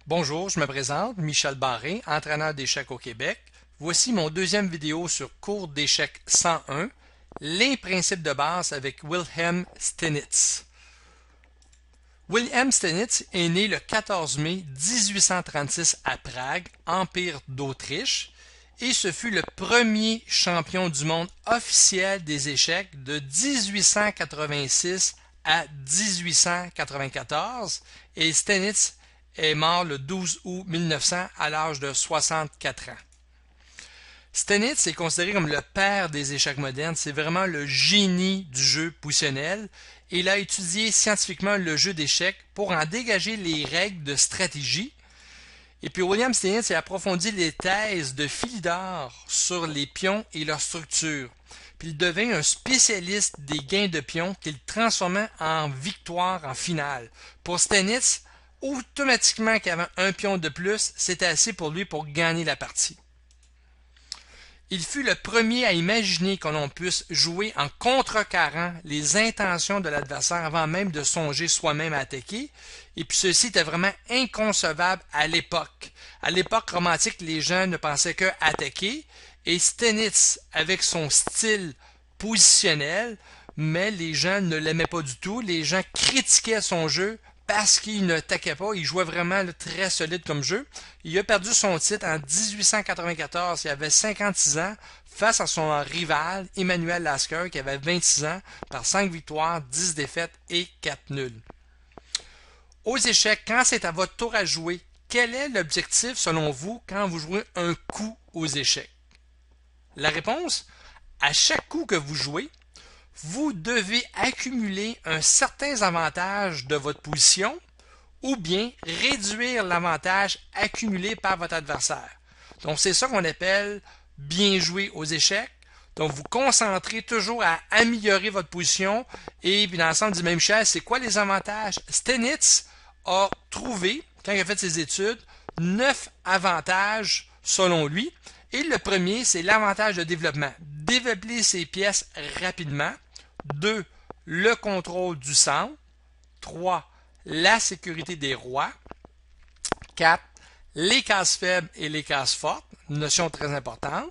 Bonjour, je me présente, Michel Barré, entraîneur d'échecs au Québec. Voici mon deuxième vidéo sur cours d'échecs 101, les principes de base avec Wilhelm Steinitz. Wilhelm Steinitz est né le 14 mai 1836 à Prague, Empire d'Autriche, et ce fut le premier champion du monde officiel des échecs de 1886 à 1894, et Steinitz est mort le 12 août 1900 à l'âge de 64 ans. Steinitz est considéré comme le père des échecs modernes. C'est vraiment le génie du jeu positionnel. Il a étudié scientifiquement le jeu d'échecs pour en dégager les règles de stratégie. Et puis Wilhelm Steinitz a approfondi les thèses de Philidor sur les pions et leur structure. Puis il devint un spécialiste des gains de pions qu'il transformait en victoire en finale. Pour Steinitz, automatiquement qu'il y avait un pion de plus, c'était assez pour lui pour gagner la partie. Il fut le premier à imaginer que l'on puisse jouer en contrecarrant les intentions de l'adversaire avant même de songer soi-même à attaquer. Et puis ceci était vraiment inconcevable à l'époque. À l'époque romantique, les gens ne pensaient qu'à attaquer. Et Steinitz, avec son style positionnel, mais les gens ne l'aimaient pas du tout. Les gens critiquaient son jeu parce qu'il ne taquait pas, il jouait vraiment très solide comme jeu. Il a perdu son titre en 1894, il avait 56 ans, face à son rival Emmanuel Lasker qui avait 26 ans, par 5 victoires, 10 défaites et 4 nuls. Aux échecs, quand c'est à votre tour à jouer, quel est l'objectif selon vous quand vous jouez un coup aux échecs? La réponse, à chaque coup que vous jouez, vous devez accumuler un certain avantage de votre position ou bien réduire l'avantage accumulé par votre adversaire. Donc, c'est ça qu'on appelle bien jouer aux échecs. Donc, vous concentrez toujours à améliorer votre position et puis dans l'ensemble du même Michel, c'est quoi les avantages? Steinitz a trouvé, quand il a fait ses études, 9 avantages selon lui. Et le premier, c'est l'avantage de développement. Développer ses pièces rapidement. 2. Le contrôle du centre. 3. La sécurité des rois. 4. Les cases faibles et les cases fortes. Notion très importante.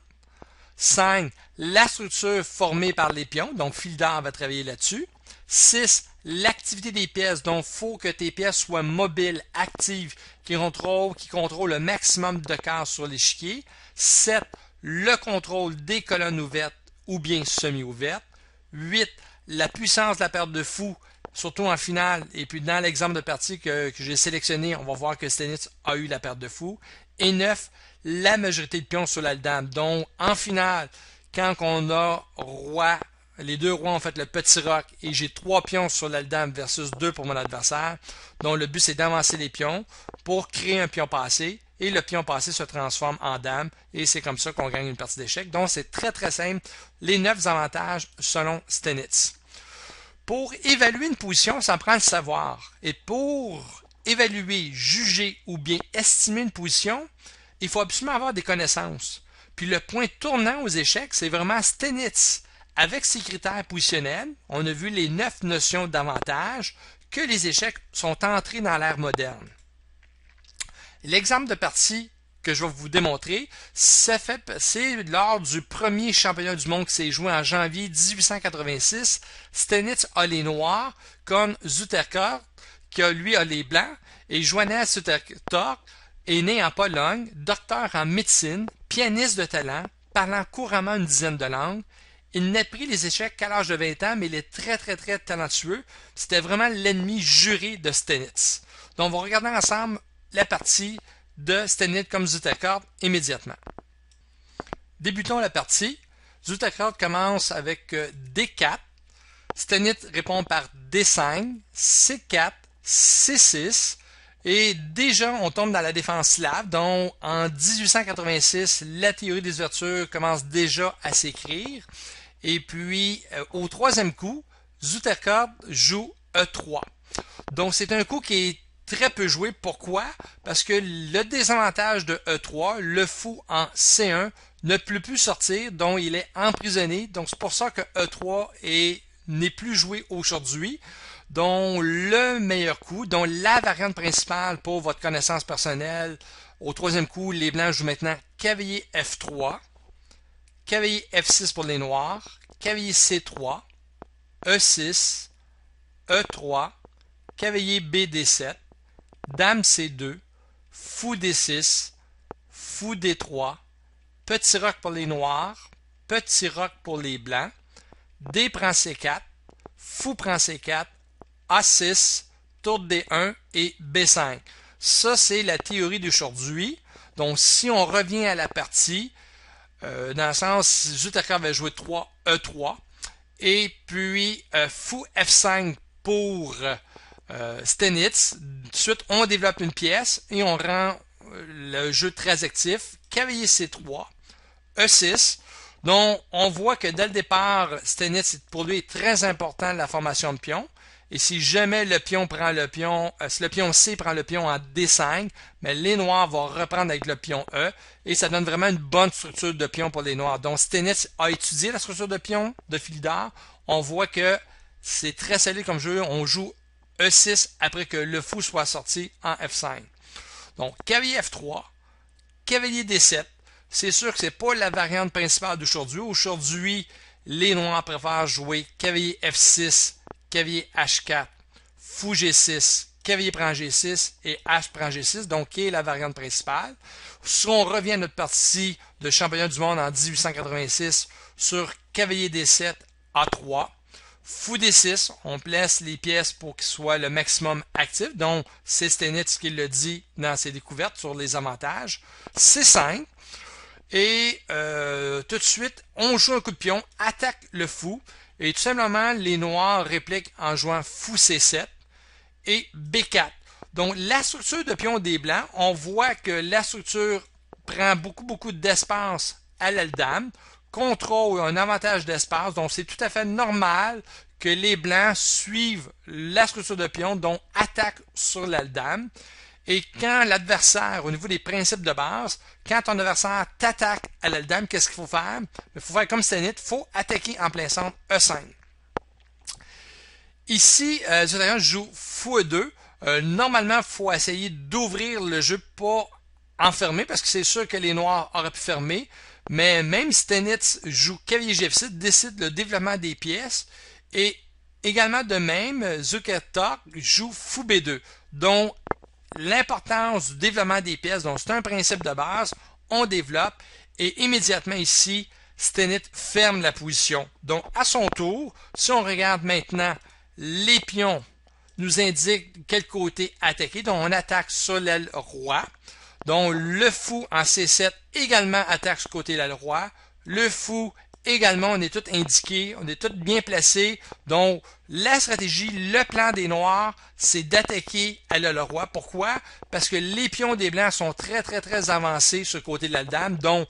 5. La structure formée par les pions. Donc, Philidor va travailler là-dessus. 6. L'activité des pièces. Donc, il faut que tes pièces soient mobiles, actives, qui contrôlent le maximum de cases sur l'échiquier. 7. Le contrôle des colonnes ouvertes ou bien semi-ouvertes. 8. La puissance de la paire de fous, surtout en finale. Et puis dans l'exemple de partie que j'ai sélectionné, on va voir que Steinitz a eu la paire de fous. Et 9. La majorité de pions sur la dame. Donc en finale, quand on a roi, les deux rois ont fait le petit roc et j'ai 3 pions sur la dame versus 2 pour mon adversaire. Donc le but c'est d'avancer les pions pour créer un pion passé. Et le pion passé se transforme en dame et c'est comme ça qu'on gagne une partie d'échecs. Donc c'est très très simple, les 9 avantages selon Steinitz. Pour évaluer une position, ça prend le savoir. Et pour évaluer, juger ou bien estimer une position, il faut absolument avoir des connaissances. Puis le point tournant aux échecs, c'est vraiment Steinitz. Avec ses critères positionnels, on a vu les 9 notions d'avantage que les échecs sont entrés dans l'ère moderne. L'exemple de partie que je vais vous démontrer, c'est lors du premier championnat du monde qui s'est joué en janvier 1886. Steinitz a les noirs, comme Zuterkort, qui lui a les blancs, et Johannes Zuterkort est né en Pologne, docteur en médecine, pianiste de talent, parlant couramment une dizaine de langues. Il n'a pris les échecs qu'à l'âge de 20 ans, mais il est très très très talentueux. C'était vraiment l'ennemi juré de Steinitz. Donc on va regarder ensemble la partie de Steinitz comme Zuterkort immédiatement. Débutons la partie. Zuterkort commence avec D4. Steinitz répond par D5, C4, C6. Et déjà, on tombe dans la défense slave. Donc, en 1886, la théorie des ouvertures commence déjà à s'écrire. Et puis, au troisième coup, Zuterkort joue E3. Donc, c'est un coup qui est très peu joué. Pourquoi? Parce que le désavantage de E3, le fou en C1, ne peut plus sortir, donc il est emprisonné. Donc c'est pour ça que E3 n'est plus joué aujourd'hui. dont le meilleur coup, dont la variante principale pour votre connaissance personnelle. Au troisième coup, les blancs jouent maintenant cavalier F3, cavalier F6 pour les noirs, cavalier C3, E6, E3, cavalier BD7, dame C2, fou D6, fou D3, petit roc pour les noirs, petit roc pour les blancs, D prend C4, fou prend C4, A6, tour de D1 et B5. Ça, c'est la théorie d'aujourd'hui. Donc, si on revient à la partie, dans le sens, Jutaka va jouer 3, E3, et puis fou F5 pour Stenitz. Ensuite, on développe une pièce et on rend le jeu très actif. Cavalier C3, E6. Donc, on voit que dès le départ, Stenitz, pour lui, est très important la formation de pion. Et si jamais le pion prend le pion, si le pion C prend le pion en D5, mais les noirs vont reprendre avec le pion E et ça donne vraiment une bonne structure de pion pour les noirs. Donc Stenitz a étudié la structure de pion de Philidor. On voit que c'est très solide comme jeu. On joue E6 après que le fou soit sorti en F5. Donc cavalier F3, cavalier D7. C'est sûr que c'est pas la variante principale d'aujourd'hui. Aujourd'hui, les noirs préfèrent jouer cavalier F6, cavalier H4, fou G6, cavalier prend G6 et H prend G6, donc qui est la variante principale. Si on revient à notre partie de championnat du monde en 1886 sur cavalier D7, A3, fou D6, on place les pièces pour qu'il soit le maximum actif, donc c'est Stenitz qui le dit dans ses découvertes sur les avantages. C5, et tout de suite, on joue un coup de pion, attaque le fou, et tout simplement, les noirs répliquent en jouant fou C7 et B4. Donc, la structure de pion des blancs, on voit que la structure prend beaucoup d'espace à l'aile dame, contrôle un avantage d'espace, donc c'est tout à fait normal que les blancs suivent la structure de pion, donc attaquent sur l'aile dame. Et quand l'adversaire, au niveau des principes de base, quand ton adversaire t'attaque à l'aile dame, qu'est-ce qu'il faut faire? Il faut faire comme Stenitz, il faut attaquer en plein centre E5. Ici, je joue fou E2. Normalement, il faut essayer d'ouvrir le jeu, pas enfermer, parce que c'est sûr que les noirs auraient pu fermer. Mais même Stenitz joue cavalier G6, décide le développement des pièces. Et également de même, Zukertok joue fou B2. Donc, l'importance du développement des pièces, donc c'est un principe de base, on développe et immédiatement ici, Stenitz ferme la position. Donc à son tour, si on regarde maintenant, les pions nous indiquent quel côté attaquer. Donc on attaque sur l'aile roi. Donc le fou en C7 également attaque sur le côté de l'aile roi. Le fou également, on est tout indiqué, on est tout bien placé. Donc, la stratégie, le plan des noirs, c'est d'attaquer à l'aile roi. Pourquoi? Parce que les pions des blancs sont très avancés sur le côté de la dame. Donc,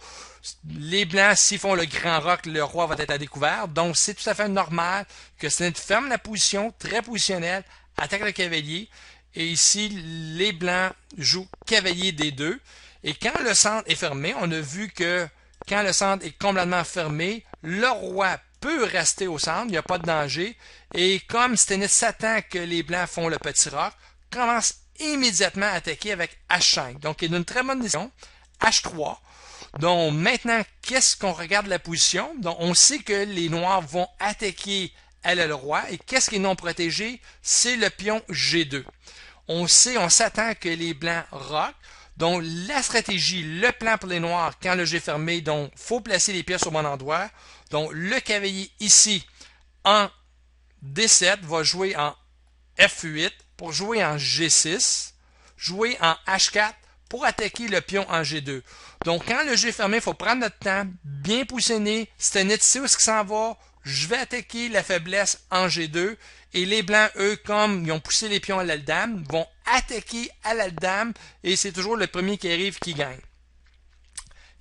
les blancs, s'ils font le grand roc, le roi va être à découvert. Donc, c'est tout à fait normal que Stenitz ferme la position, très positionnelle, attaque le cavalier. Et ici, les blancs jouent cavalier D2. Et quand le centre est fermé, on a vu que quand le centre est complètement fermé, le roi peut rester au centre, il n'y a pas de danger. Et comme Stenitz s'attend que les blancs font le petit roc, commence immédiatement à attaquer avec H5. Donc, il y a une très bonne décision. H3. Donc, maintenant, qu'est-ce qu'on regarde la position? Donc, on sait que les noirs vont attaquer à l'aile roi. Et qu'est-ce qui est non protégé? C'est le pion G2. On s'attend que les blancs roquent. Donc, la stratégie, le plan pour les noirs, quand le jeu est fermé, donc, faut placer les pièces au bon endroit. Donc, le cavalier ici, en D7, va jouer en F8 pour jouer en G6, jouer en H4 pour attaquer le pion en G2. Donc, quand le jeu est fermé, il faut prendre notre temps, bien positionner. Stenitz sait où est-ce qu'il s'en va. Je vais attaquer la faiblesse en G2. Et les blancs, eux, comme ils ont poussé les pions à l'aile dame, vont attaquer à l'aile dame et c'est toujours le premier qui arrive qui gagne.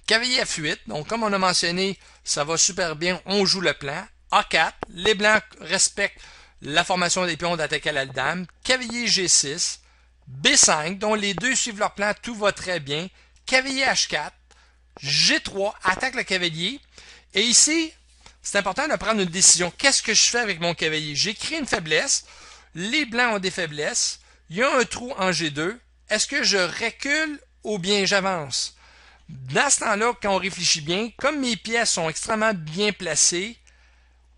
Cavalier F8, donc comme on a mentionné, ça va super bien, on joue le plan. A4, les blancs respectent la formation des pions d'attaquer à l'aile dame. Cavalier G6, B5, dont les deux suivent leur plan, tout va très bien. Cavalier H4, G3, attaque le cavalier. Et ici, c'est important de prendre une décision. Qu'est-ce que je fais avec mon cavalier? J'ai créé une faiblesse. Les blancs ont des faiblesses. Il y a un trou en G2. Est-ce que je recule ou bien j'avance? Dans ce temps-là, quand on réfléchit bien, comme mes pièces sont extrêmement bien placées,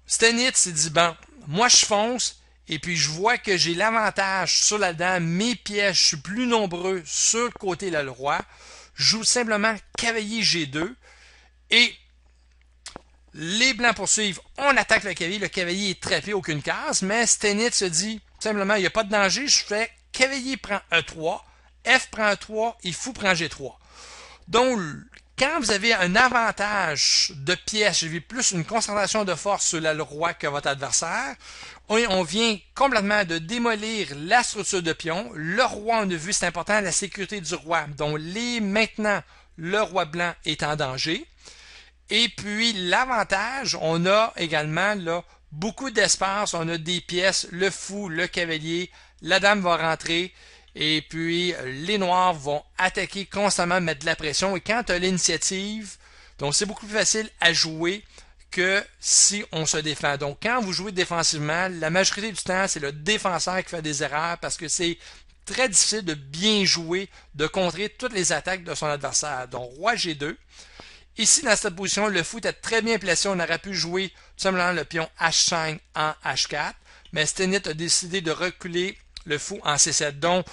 Stenitz s'est dit, bon, moi je fonce, et puis je vois que j'ai l'avantage sur la dame, mes pièces, je suis plus nombreux sur le côté de le roi, je joue simplement cavalier G2, et les blancs poursuivent, on attaque le cavalier est trappé, aucune case, mais Stenitz se dit, simplement, il n'y a pas de danger, je fais cavalier prend E3, F prend E3, et fou prend G3. Donc, quand vous avez un avantage de pièces, j'ai vu plus une concentration de force sur le roi que votre adversaire, on vient complètement de démolir la structure de pion. Le roi, on a vu, c'est important, la sécurité du roi. Donc, maintenant, le roi blanc est en danger. Et puis, l'avantage, on a également là beaucoup d'espace. On a des pièces, le fou, le cavalier, la dame va rentrer. Et puis, les noirs vont attaquer constamment, mettre de la pression. Et quand tu as l'initiative, donc c'est beaucoup plus facile à jouer que si on se défend. Donc, quand vous jouez défensivement, la majorité du temps, c'est le défenseur qui fait des erreurs parce que c'est très difficile de bien jouer, de contrer toutes les attaques de son adversaire. Donc, roi G2. Ici, dans cette position, le fou était très bien placé. On aurait pu jouer tout simplement le pion H5 en H4. Mais Stenitz a décidé de reculer le fou en C7. Donc,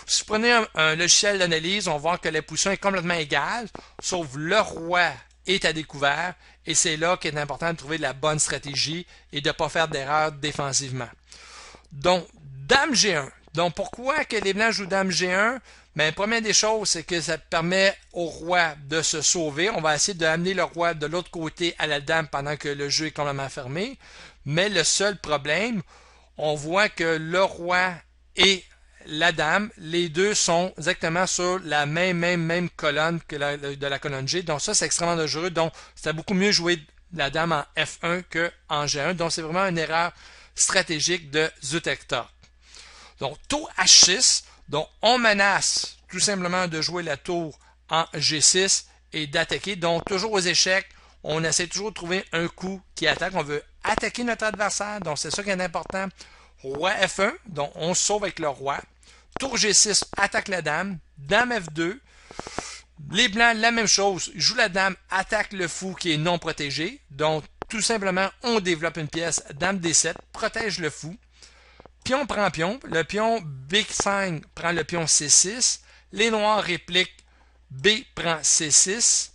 si vous prenez un logiciel d'analyse, on voit que la position est complètement égale, sauf le roi est à découvert, et c'est là qu'il est important de trouver la bonne stratégie et de ne pas faire d'erreur défensivement. Donc, dame G1. Donc, pourquoi que les blancs jouent dame G1? Mais première des choses, c'est que ça permet au roi de se sauver. On va essayer d'amener le roi de l'autre côté à la dame pendant que le jeu est complètement fermé. Mais le seul problème, on voit que le roi et la dame, les deux sont exactement sur la même colonne que de la colonne G. Donc ça, c'est extrêmement dangereux. Donc, c'est beaucoup mieux jouer la dame en F1 qu'en G1. Donc, c'est vraiment une erreur stratégique de Zutekta. Donc, tour H6. Donc, on menace tout simplement de jouer la tour en G6 et d'attaquer. Donc, toujours aux échecs, on essaie toujours de trouver un coup qui attaque. On veut attaquer notre adversaire. Donc, c'est ça qui est important. Roi F1, donc on se sauve avec le roi. Tour G6, attaque la dame. Dame F2. Les blancs, la même chose. Joue la dame, attaque le fou qui est non protégé. Donc, tout simplement, on développe une pièce. Dame D7, protège le fou. Pion prend pion. Le pion B5 prend le pion C6. Les noirs répliquent. B prend C6.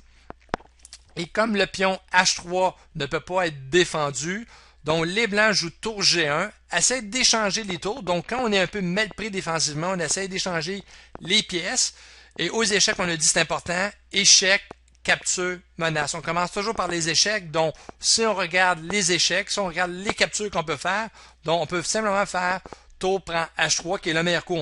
Et comme le pion H3 ne peut pas être défendu, donc les blancs jouent tour G1, essaient d'échanger les tours. Donc quand on est un peu mal pris défensivement, on essaie d'échanger les pièces. Et aux échecs, on a dit c'est important, échec, capture, menace. On commence toujours par les échecs. Donc si on regarde les échecs, si on regarde les captures qu'on peut faire, donc on peut simplement faire tour prend H3 qui est le meilleur coup.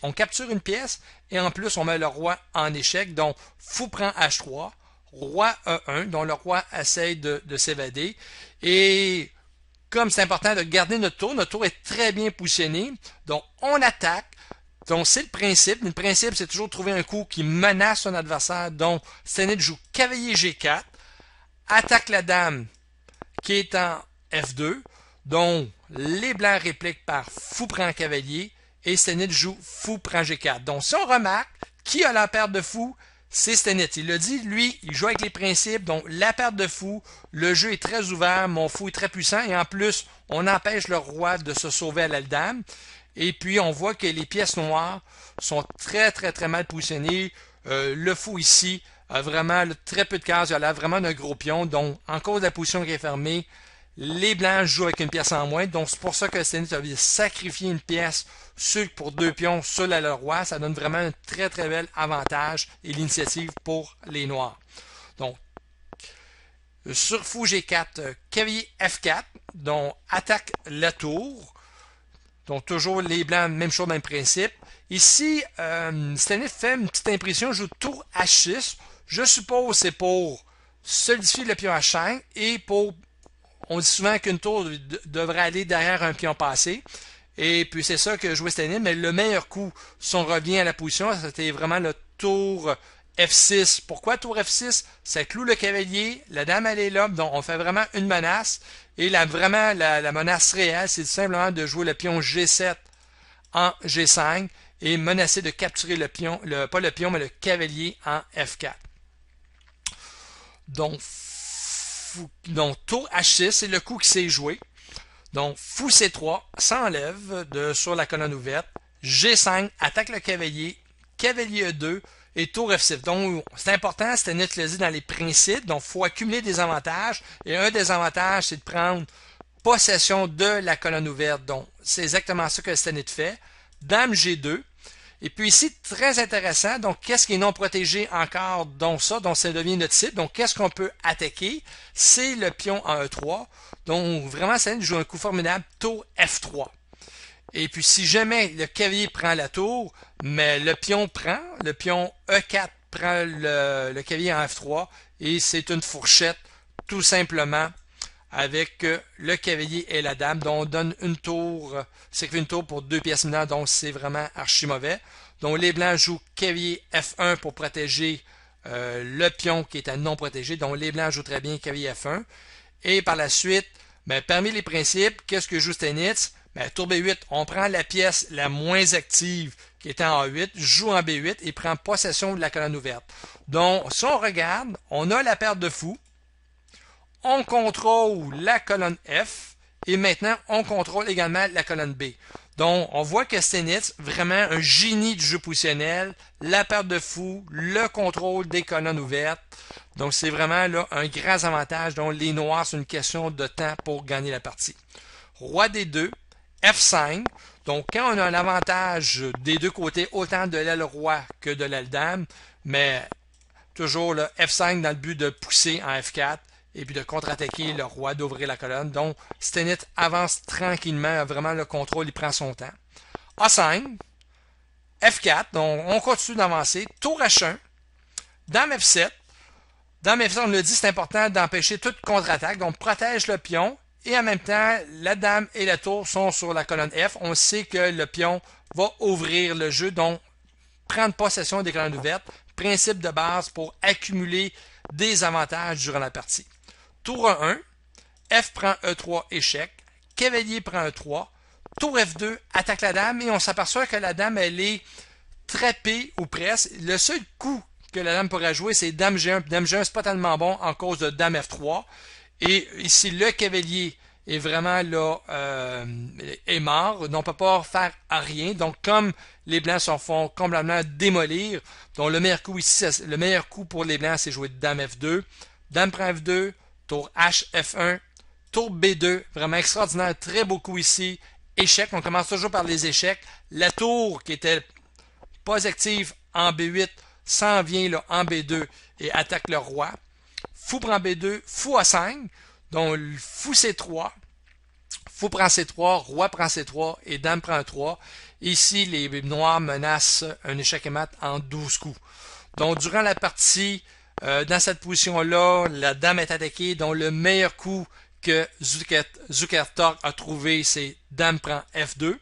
On capture une pièce et en plus on met le roi en échec. Donc fou prend H3. Roi E1, dont le roi essaye de s'évader. Et comme c'est important de garder notre tour est très bien positionné. Donc, on attaque. Donc, c'est le principe. Le principe, c'est toujours de trouver un coup qui menace son adversaire. Donc, Stenitz joue cavalier G4, attaque la dame qui est en F2. Donc, les blancs répliquent par fou prend cavalier et Stenitz joue fou prend G4. Donc, si on remarque, qui a la perte de fou? C'est Stenitz. Il l'a dit, lui, il joue avec les principes, donc la perte de fou, le jeu est très ouvert, mon fou est très puissant, et en plus, on empêche le roi de se sauver à la dame. Et puis, on voit que les pièces noires sont très mal positionnées. Le fou ici a vraiment très peu de cases, il a vraiment d'un gros pion, donc en cause de la position qui est fermée, les blancs jouent avec une pièce en moins, donc c'est pour ça que Stenitz a sacrifié une pièce pour deux pions sur le roi. Ça donne vraiment un très bel avantage et l'initiative pour les noirs. Donc, sur fou G4, cavalier F4, donc attaque la tour. Donc, toujours les blancs, même chose, même principe. Ici, Stenitz fait une petite impression, joue tour H6. Je suppose c'est pour solidifier le pion H5 et pour... On dit souvent qu'une tour devrait aller derrière un pion passé. Et puis c'est ça que jouait Stenitz. Mais le meilleur coup, si on revient à la position, c'était vraiment le tour F6. Pourquoi tour F6? Ça cloue le cavalier, la dame elle est là, donc on fait vraiment une menace. Et vraiment, la menace réelle, c'est simplement de jouer le pion G7 en G5 et menacer de capturer le pion, pas le pion, mais le cavalier en F4. Donc tour H6, c'est le coup qui s'est joué. Donc, fou C3 s'enlève sur la colonne ouverte. G5 attaque le cavalier. Cavalier E2 et tour F6. Donc, c'est important, c'était neutralisé dans les principes. Donc, il faut accumuler des avantages. Et un des avantages, c'est de prendre possession de la colonne ouverte. Donc, c'est exactement ça que Stenit fait. Dame G2. Et puis ici, très intéressant, donc qu'est-ce qui est non protégé encore, donc ça devient notre cible. Donc qu'est-ce qu'on peut attaquer? C'est le pion en E3. Donc vraiment, ça joue un coup formidable, tour F3. Et puis si jamais le cavalier prend la tour, mais le pion E4 prend le cavalier en F3 et c'est une fourchette tout simplement avec le cavalier et la dame, dont on donne une tour, c'est une tour pour 2 pièces mineures, donc c'est vraiment archi mauvais. Donc les blancs jouent cavalier F1 pour protéger le pion qui était non protégé, donc les blancs jouent très bien cavalier F1. Et par la suite, parmi les principes, qu'est-ce que joue Stenitz? Tour B8, on prend la pièce la moins active qui était en A8, joue en B8 et prend possession de la colonne ouverte. Donc si on regarde, on a la perte de fou. On contrôle la colonne F et maintenant on contrôle également la colonne B. Donc on voit que Stenitz, vraiment un génie du jeu positionnel, la perte de fou, le contrôle des colonnes ouvertes. Donc c'est vraiment là un grand avantage. Donc les noirs, c'est une question de temps pour gagner la partie. Roi D2, F5. Donc quand on a un avantage des deux côtés, autant de l'aile roi que de l'aile dame, mais toujours le F5 dans le but de pousser en F4. Et puis de contre-attaquer le roi, d'ouvrir la colonne. Donc, Stenit avance tranquillement, vraiment le contrôle, il prend son temps. A5, F4, donc on continue d'avancer. Tour H1, dame F7. Dame F7, on l'a dit, c'est important d'empêcher toute contre-attaque. Donc, protège le pion. Et en même temps, la dame et la tour sont sur la colonne F. On sait que le pion va ouvrir le jeu, donc prendre possession des colonnes ouvertes. Principe de base pour accumuler des avantages durant la partie. Tour A1, F prend E3, échec. Cavalier prend E3. Tour F2, attaque la dame et on s'aperçoit que la dame, elle est trappée ou presque. Le seul coup que la dame pourrait jouer, c'est dame G1. Dame G1, c'est pas tellement bon en cause de dame F3. Et ici, le cavalier est vraiment là, est mort. Donc, on ne peut pas faire rien. Donc, comme les blancs se font complètement démolir, donc le meilleur coup ici, le meilleur coup pour les blancs, c'est jouer dame F2. Dame prend F2. Tour H, F1, tour B2, vraiment extraordinaire, très beau coup ici, échec, on commence toujours par les échecs, la tour qui était pas active en B8 s'en vient là en B2 et attaque le roi, fou prend B2, fou A5, donc fou C3, fou prend C3, roi prend C3 et dame prend 3, ici les noirs menacent un échec et mat en 12 coups. Donc durant la partie, dans cette position-là, la dame est attaquée, donc le meilleur coup que Zukertort a trouvé, c'est dame prend F2.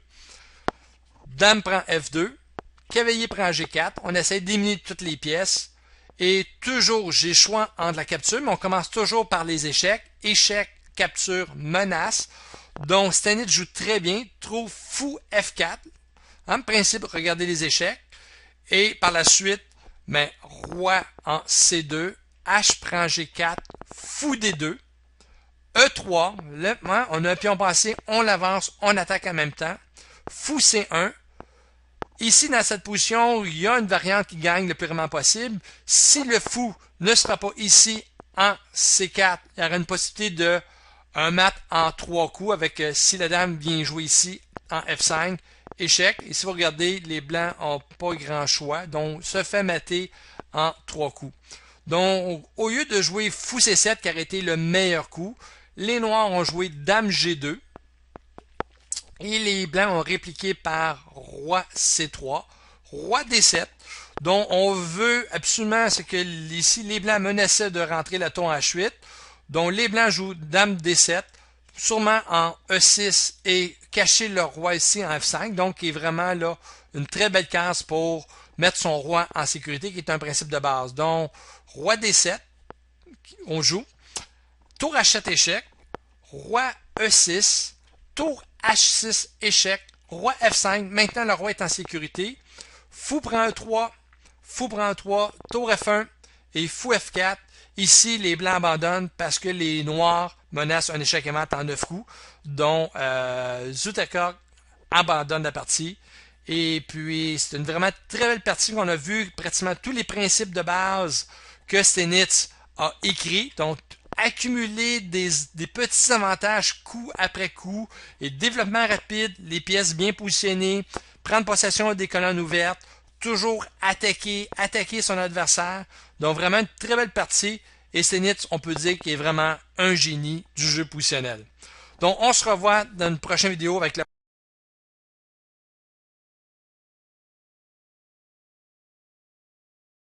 Dame prend F2. Cavalier prend G4. On essaie d'éliminer toutes les pièces. Et toujours, j'ai le choix entre la capture, mais on commence toujours par les échecs. Échec, capture, menace. Donc, Stenit joue très bien, trouve fou F4. En principe, regardez les échecs. Et par la suite, roi en C2, H prend G4, fou D2, E3, on a un pion passé, on l'avance, on attaque en même temps, fou C1. Ici, dans cette position, il y a une variante qui gagne le plus rapidement possible. Si le fou ne sera pas ici en C4, il y aura une possibilité de un mat en 3 coups avec si la dame vient jouer ici en F5, échec. Et si vous regardez, les blancs n'ont pas grand choix. Donc, se fait mater en 3 coups. Donc, au lieu de jouer fou C7 qui aurait été le meilleur coup, les noirs ont joué dame G2. Et les blancs ont répliqué par roi C3, roi D7. Donc, on veut absolument, c'est que ici, les blancs menaçaient de rentrer la tour en H8. Donc, les blancs jouent dame D7, sûrement en E6 et cacher leur roi ici en F5. Donc, qui est vraiment là une très belle case pour mettre son roi en sécurité, qui est un principe de base. Donc, roi D7, on joue, tour H7 échec, roi E6, tour H6 échec, roi F5, maintenant le roi est en sécurité, fou prend E3, fou prend E3, tour F1 et fou F4. Ici, les blancs abandonnent parce que les noirs menacent un échec et mat en 9 coups, dont Zutaka abandonne la partie. Et puis, c'est une vraiment très belle partie qu'on a vu pratiquement tous les principes de base que Stenitz a écrit. Donc, accumuler des petits avantages coup après coup et développement rapide, les pièces bien positionnées, prendre possession des colonnes ouvertes, toujours attaquer son adversaire. Donc, vraiment une très belle partie. Et Stenitz, on peut dire qu'il est vraiment un génie du jeu positionnel. Donc, on se revoit dans une prochaine vidéo avec la